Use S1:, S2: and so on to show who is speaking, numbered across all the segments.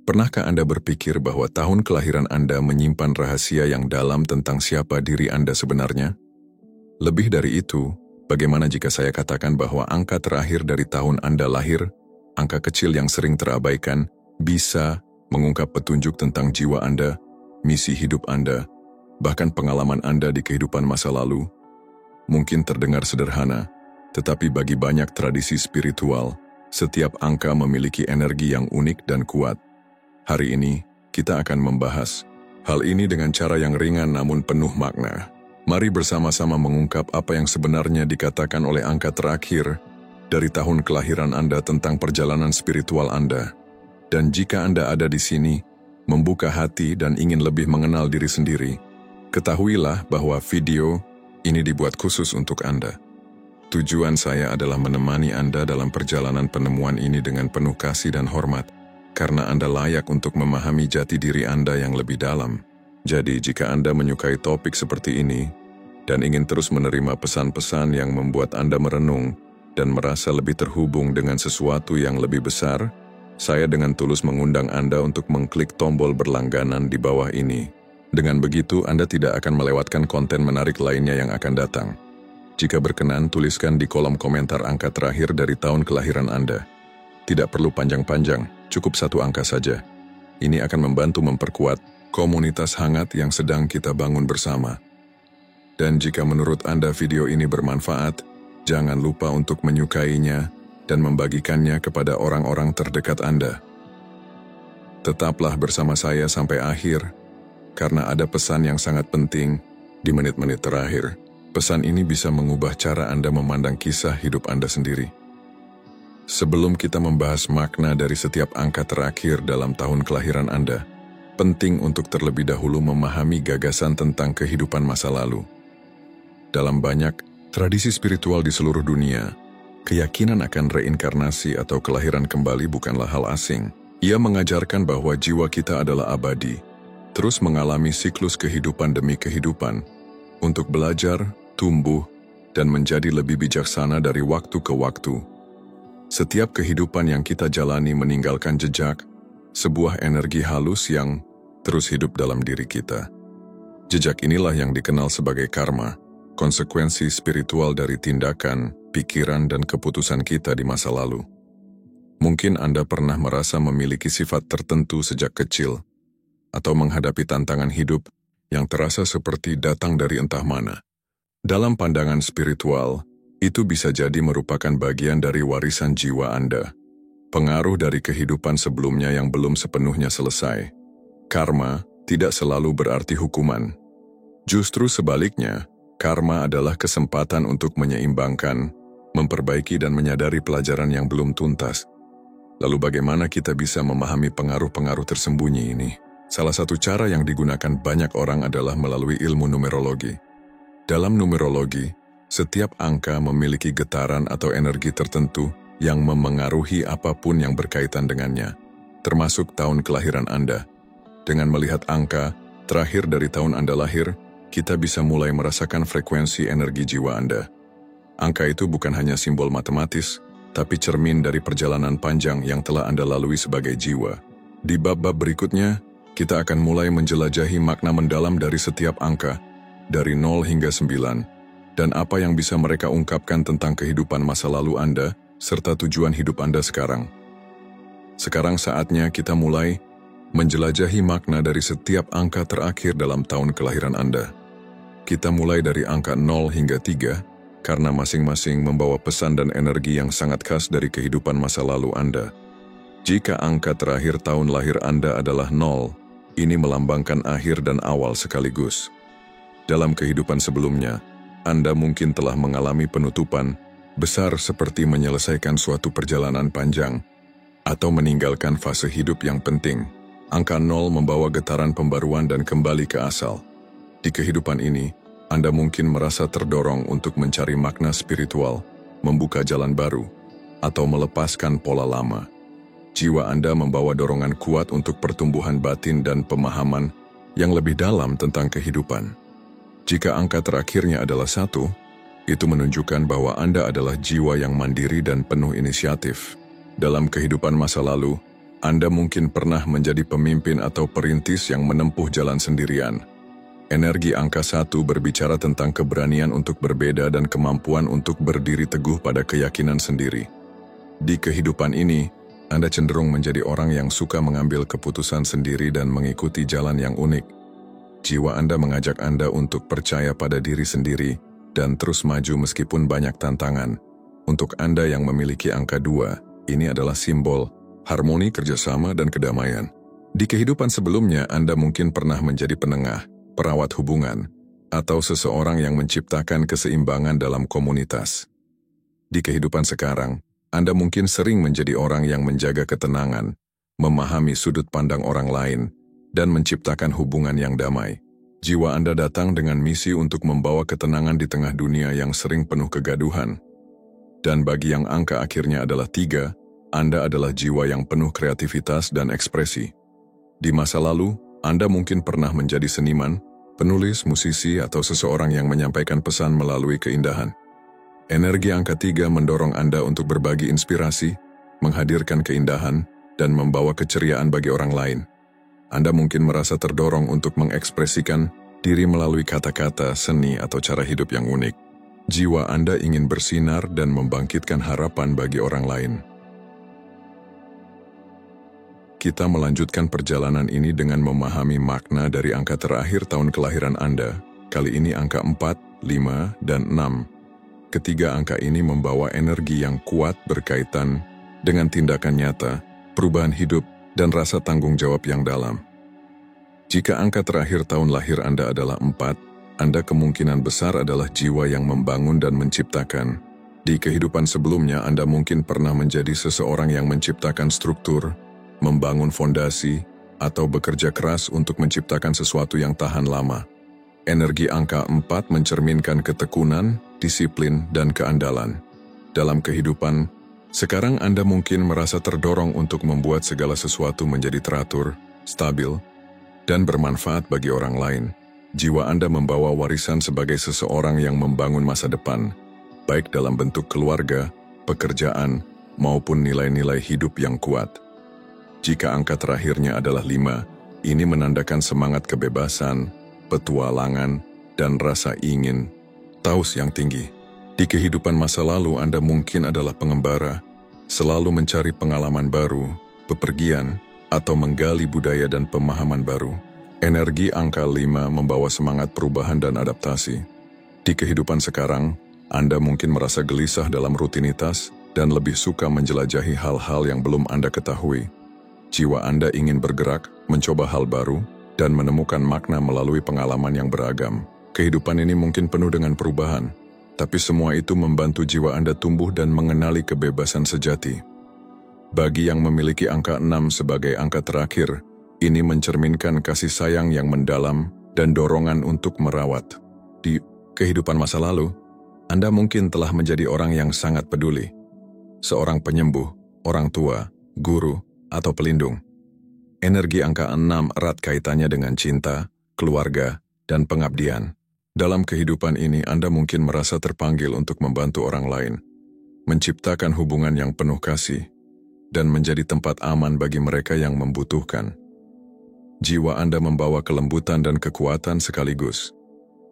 S1: Pernahkah Anda berpikir bahwa tahun kelahiran Anda menyimpan rahasia yang dalam tentang siapa diri Anda sebenarnya? Lebih dari itu, bagaimana jika saya katakan bahwa angka terakhir dari tahun Anda lahir, angka kecil yang sering terabaikan, bisa mengungkap petunjuk tentang jiwa Anda, misi hidup Anda, bahkan pengalaman Anda di kehidupan masa lalu? Mungkin terdengar sederhana, tetapi bagi banyak tradisi spiritual, setiap angka memiliki energi yang unik dan kuat. Hari ini, kita akan membahas hal ini dengan cara yang ringan namun penuh makna. Mari bersama-sama mengungkap apa yang sebenarnya dikatakan oleh angka terakhir dari tahun kelahiran Anda tentang perjalanan spiritual Anda. Dan jika Anda ada di sini, membuka hati dan ingin lebih mengenal diri sendiri, ketahuilah bahwa video ini dibuat khusus untuk Anda. Tujuan saya adalah menemani Anda dalam perjalanan penemuan ini dengan penuh kasih dan hormat, karena Anda layak untuk memahami jati diri Anda yang lebih dalam. Jadi, jika Anda menyukai topik seperti ini, dan ingin terus menerima pesan-pesan yang membuat Anda merenung dan merasa lebih terhubung dengan sesuatu yang lebih besar, saya dengan tulus mengundang Anda untuk mengklik tombol berlangganan di bawah ini. Dengan begitu, Anda tidak akan melewatkan konten menarik lainnya yang akan datang. Jika berkenan, tuliskan di kolom komentar angka terakhir dari tahun kelahiran Anda. Tidak perlu panjang-panjang, cukup satu angka saja. Ini akan membantu memperkuat komunitas hangat yang sedang kita bangun bersama. Dan jika menurut Anda video ini bermanfaat, jangan lupa untuk menyukainya dan membagikannya kepada orang-orang terdekat Anda. Tetaplah bersama saya sampai akhir, karena ada pesan yang sangat penting di menit-menit terakhir. Pesan ini bisa mengubah cara Anda memandang kisah hidup Anda sendiri. Sebelum kita membahas makna dari setiap angka terakhir dalam tahun kelahiran Anda, penting untuk terlebih dahulu memahami gagasan tentang kehidupan masa lalu. Dalam banyak tradisi spiritual di seluruh dunia, keyakinan akan reinkarnasi atau kelahiran kembali bukanlah hal asing. Ia mengajarkan bahwa jiwa kita adalah abadi, terus mengalami siklus kehidupan demi kehidupan, untuk belajar, tumbuh, dan menjadi lebih bijaksana dari waktu ke waktu. Setiap kehidupan yang kita jalani meninggalkan jejak, sebuah energi halus yang terus hidup dalam diri kita. Jejak inilah yang dikenal sebagai karma, konsekuensi spiritual dari tindakan, pikiran, dan keputusan kita di masa lalu. Mungkin Anda pernah merasa memiliki sifat tertentu sejak kecil, atau menghadapi tantangan hidup yang terasa seperti datang dari entah mana. Dalam pandangan spiritual, itu bisa jadi merupakan bagian dari warisan jiwa Anda, pengaruh dari kehidupan sebelumnya yang belum sepenuhnya selesai. Karma tidak selalu berarti hukuman. Justru sebaliknya, karma adalah kesempatan untuk menyeimbangkan, memperbaiki dan menyadari pelajaran yang belum tuntas. Lalu bagaimana kita bisa memahami pengaruh-pengaruh tersembunyi ini? Salah satu cara yang digunakan banyak orang adalah melalui ilmu numerologi. Dalam numerologi, setiap angka memiliki getaran atau energi tertentu yang memengaruhi apapun yang berkaitan dengannya, termasuk tahun kelahiran Anda. Dengan melihat angka terakhir dari tahun Anda lahir, kita bisa mulai merasakan frekuensi energi jiwa Anda. Angka itu bukan hanya simbol matematis, tapi cermin dari perjalanan panjang yang telah Anda lalui sebagai jiwa. Di bab-bab berikutnya, kita akan mulai menjelajahi makna mendalam dari setiap angka, dari 0 hingga 9, dan apa yang bisa mereka ungkapkan tentang kehidupan masa lalu Anda, serta tujuan hidup Anda sekarang. Sekarang saatnya kita mulai menjelajahi makna dari setiap angka terakhir dalam tahun kelahiran Anda. Kita mulai dari angka 0 hingga 3, karena masing-masing membawa pesan dan energi yang sangat khas dari kehidupan masa lalu Anda. Jika angka terakhir tahun lahir Anda adalah 0, ini melambangkan akhir dan awal sekaligus. Dalam kehidupan sebelumnya, Anda mungkin telah mengalami penutupan besar seperti menyelesaikan suatu perjalanan panjang atau meninggalkan fase hidup yang penting. Angka 0 membawa getaran pembaruan dan kembali ke asal. Di kehidupan ini, Anda mungkin merasa terdorong untuk mencari makna spiritual, membuka jalan baru, atau melepaskan pola lama. Jiwa Anda membawa dorongan kuat untuk pertumbuhan batin dan pemahaman yang lebih dalam tentang kehidupan. Jika angka terakhirnya adalah 1, itu menunjukkan bahwa Anda adalah jiwa yang mandiri dan penuh inisiatif. Dalam kehidupan masa lalu, Anda mungkin pernah menjadi pemimpin atau perintis yang menempuh jalan sendirian. Energi angka 1 berbicara tentang keberanian untuk berbeda dan kemampuan untuk berdiri teguh pada keyakinan sendiri. Di kehidupan ini, Anda cenderung menjadi orang yang suka mengambil keputusan sendiri dan mengikuti jalan yang unik. Jiwa Anda mengajak Anda untuk percaya pada diri sendiri dan terus maju meskipun banyak tantangan. Untuk Anda yang memiliki angka 2, ini adalah simbol harmoni, kerjasama, dan kedamaian. Di kehidupan sebelumnya, Anda mungkin pernah menjadi penengah, perawat hubungan, atau seseorang yang menciptakan keseimbangan dalam komunitas. Di kehidupan sekarang, Anda mungkin sering menjadi orang yang menjaga ketenangan, memahami sudut pandang orang lain, dan menciptakan hubungan yang damai. Jiwa Anda datang dengan misi untuk membawa ketenangan di tengah dunia yang sering penuh kegaduhan. Dan bagi yang angka akhirnya adalah 3, Anda adalah jiwa yang penuh kreativitas dan ekspresi. Di masa lalu, Anda mungkin pernah menjadi seniman, penulis, musisi, atau seseorang yang menyampaikan pesan melalui keindahan. Energi angka 3 mendorong Anda untuk berbagi inspirasi, menghadirkan keindahan, dan membawa keceriaan bagi orang lain. Anda mungkin merasa terdorong untuk mengekspresikan diri melalui kata-kata, seni, atau cara hidup yang unik. Jiwa Anda ingin bersinar dan membangkitkan harapan bagi orang lain. Kita melanjutkan perjalanan ini dengan memahami makna dari angka terakhir tahun kelahiran Anda, kali ini angka 4, 5, dan 6. Ketiga angka ini membawa energi yang kuat berkaitan dengan tindakan nyata, perubahan hidup, dan rasa tanggung jawab yang dalam. Jika angka terakhir tahun lahir Anda adalah 4, Anda kemungkinan besar adalah jiwa yang membangun dan menciptakan. Di kehidupan sebelumnya, Anda mungkin pernah menjadi seseorang yang menciptakan struktur, membangun fondasi, atau bekerja keras untuk menciptakan sesuatu yang tahan lama. Energi angka 4 mencerminkan ketekunan, disiplin, dan keandalan. Dalam kehidupan, sekarang Anda mungkin merasa terdorong untuk membuat segala sesuatu menjadi teratur, stabil, dan bermanfaat bagi orang lain. Jiwa Anda membawa warisan sebagai seseorang yang membangun masa depan, baik dalam bentuk keluarga, pekerjaan, maupun nilai-nilai hidup yang kuat. Jika angka terakhirnya adalah 5, ini menandakan semangat kebebasan, petualangan, dan rasa ingin tahu yang tinggi. Di kehidupan masa lalu Anda mungkin adalah pengembara, selalu mencari pengalaman baru, bepergian, atau menggali budaya dan pemahaman baru. Energi angka 5 membawa semangat perubahan dan adaptasi. Di kehidupan sekarang, Anda mungkin merasa gelisah dalam rutinitas dan lebih suka menjelajahi hal-hal yang belum Anda ketahui. Jiwa Anda ingin bergerak, mencoba hal baru, dan menemukan makna melalui pengalaman yang beragam. Kehidupan ini mungkin penuh dengan perubahan, tapi semua itu membantu jiwa Anda tumbuh dan mengenali kebebasan sejati. Bagi yang memiliki angka 6 sebagai angka terakhir, ini mencerminkan kasih sayang yang mendalam dan dorongan untuk merawat. Di kehidupan masa lalu, Anda mungkin telah menjadi orang yang sangat peduli. Seorang penyembuh, orang tua, guru, atau pelindung. Energi angka 6 erat kaitannya dengan cinta, keluarga, dan pengabdian. Dalam kehidupan ini Anda mungkin merasa terpanggil untuk membantu orang lain, menciptakan hubungan yang penuh kasih, dan menjadi tempat aman bagi mereka yang membutuhkan. Jiwa Anda membawa kelembutan dan kekuatan sekaligus.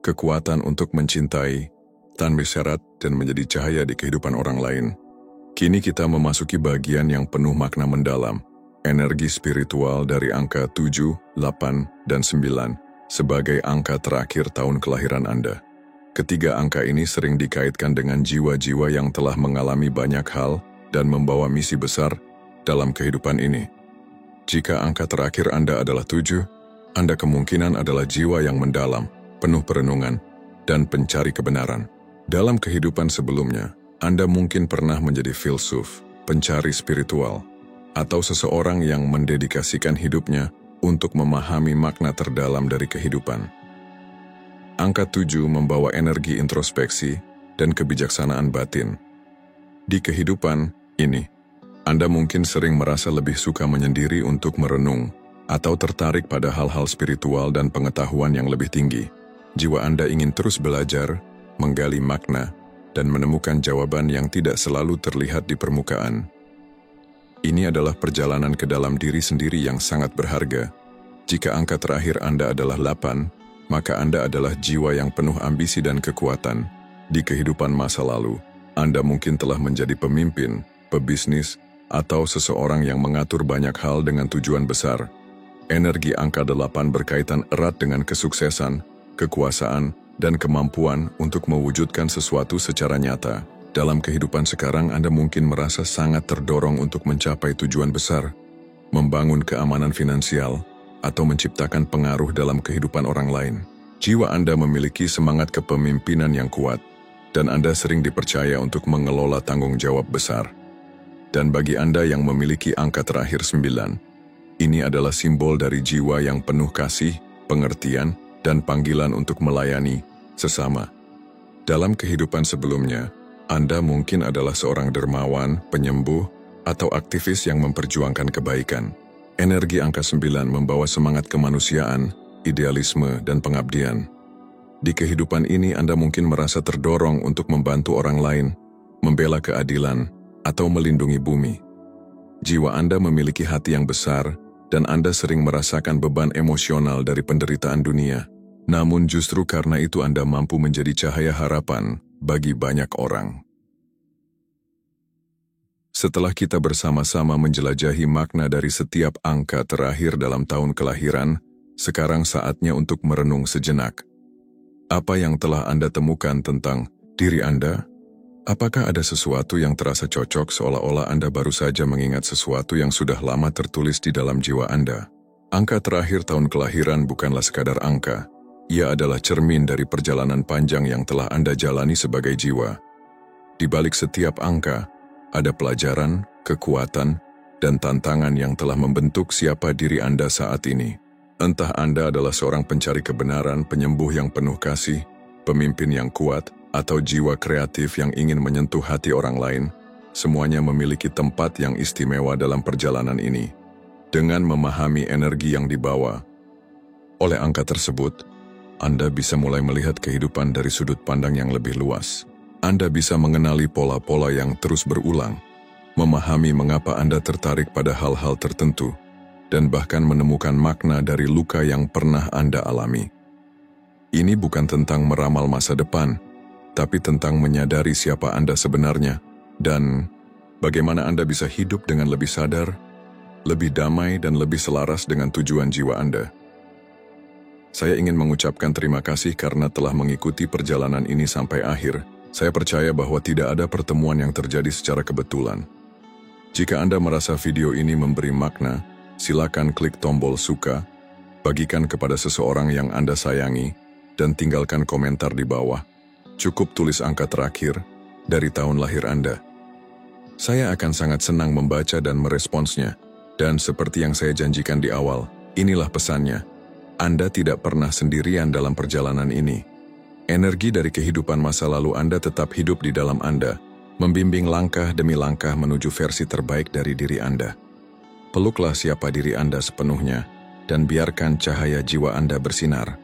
S1: Kekuatan untuk mencintai, tanpa syarat, dan menjadi cahaya di kehidupan orang lain. Kini kita memasuki bagian yang penuh makna mendalam, energi spiritual dari angka 7, 8, dan 9 sebagai angka terakhir tahun kelahiran Anda. Ketiga angka ini sering dikaitkan dengan jiwa-jiwa yang telah mengalami banyak hal dan membawa misi besar dalam kehidupan ini. Jika angka terakhir Anda adalah 7, Anda kemungkinan adalah jiwa yang mendalam, penuh perenungan, dan pencari kebenaran. Dalam kehidupan sebelumnya, Anda mungkin pernah menjadi filsuf, pencari spiritual, atau seseorang yang mendedikasikan hidupnya untuk memahami makna terdalam dari kehidupan. Angka 7 membawa energi introspeksi dan kebijaksanaan batin. Di kehidupan ini, Anda mungkin sering merasa lebih suka menyendiri untuk merenung atau tertarik pada hal-hal spiritual dan pengetahuan yang lebih tinggi. Jiwa Anda ingin terus belajar, menggali makna, dan menemukan jawaban yang tidak selalu terlihat di permukaan. Ini adalah perjalanan ke dalam diri sendiri yang sangat berharga. Jika angka terakhir Anda adalah 8, maka Anda adalah jiwa yang penuh ambisi dan kekuatan. Di kehidupan masa lalu, Anda mungkin telah menjadi pemimpin, pebisnis, atau seseorang yang mengatur banyak hal dengan tujuan besar. Energi angka 8 berkaitan erat dengan kesuksesan, kekuasaan, dan kemampuan untuk mewujudkan sesuatu secara nyata. Dalam kehidupan sekarang, Anda mungkin merasa sangat terdorong untuk mencapai tujuan besar, membangun keamanan finansial, atau menciptakan pengaruh dalam kehidupan orang lain. Jiwa Anda memiliki semangat kepemimpinan yang kuat, dan Anda sering dipercaya untuk mengelola tanggung jawab besar. Dan bagi Anda yang memiliki angka terakhir 9, ini adalah simbol dari jiwa yang penuh kasih, pengertian, dan panggilan untuk melayani sesama. Dalam kehidupan sebelumnya, Anda mungkin adalah seorang dermawan, penyembuh, atau aktivis yang memperjuangkan kebaikan. Energi angka 9 membawa semangat kemanusiaan, idealisme, dan pengabdian. Di kehidupan ini Anda mungkin merasa terdorong untuk membantu orang lain, membela keadilan, atau melindungi bumi. Jiwa Anda memiliki hati yang besar, dan Anda sering merasakan beban emosional dari penderitaan dunia. Namun justru karena itu Anda mampu menjadi cahaya harapan bagi banyak orang. Setelah kita bersama-sama menjelajahi makna dari setiap angka terakhir dalam tahun kelahiran, sekarang saatnya untuk merenung sejenak. Apa yang telah Anda temukan tentang diri Anda? Apakah ada sesuatu yang terasa cocok seolah-olah Anda baru saja mengingat sesuatu yang sudah lama tertulis di dalam jiwa Anda? Angka terakhir tahun kelahiran bukanlah sekadar angka. Ia adalah cermin dari perjalanan panjang yang telah Anda jalani sebagai jiwa. Di balik setiap angka, ada pelajaran, kekuatan, dan tantangan yang telah membentuk siapa diri Anda saat ini. Entah Anda adalah seorang pencari kebenaran, penyembuh yang penuh kasih, pemimpin yang kuat, atau jiwa kreatif yang ingin menyentuh hati orang lain, semuanya memiliki tempat yang istimewa dalam perjalanan ini. Dengan memahami energi yang dibawa oleh angka tersebut, Anda bisa mulai melihat kehidupan dari sudut pandang yang lebih luas. Anda bisa mengenali pola-pola yang terus berulang, memahami mengapa Anda tertarik pada hal-hal tertentu, dan bahkan menemukan makna dari luka yang pernah Anda alami. Ini bukan tentang meramal masa depan, tapi tentang menyadari siapa Anda sebenarnya, dan bagaimana Anda bisa hidup dengan lebih sadar, lebih damai, dan lebih selaras dengan tujuan jiwa Anda. Saya ingin mengucapkan terima kasih karena telah mengikuti perjalanan ini sampai akhir. Saya percaya bahwa tidak ada pertemuan yang terjadi secara kebetulan. Jika Anda merasa video ini memberi makna, silakan klik tombol suka, bagikan kepada seseorang yang Anda sayangi, dan tinggalkan komentar di bawah. Cukup tulis angka terakhir dari tahun lahir Anda. Saya akan sangat senang membaca dan meresponsnya. Dan seperti yang saya janjikan di awal, inilah pesannya. Anda tidak pernah sendirian dalam perjalanan ini. Energi dari kehidupan masa lalu Anda tetap hidup di dalam Anda, membimbing langkah demi langkah menuju versi terbaik dari diri Anda. Peluklah siapa diri Anda sepenuhnya, dan biarkan cahaya jiwa Anda bersinar.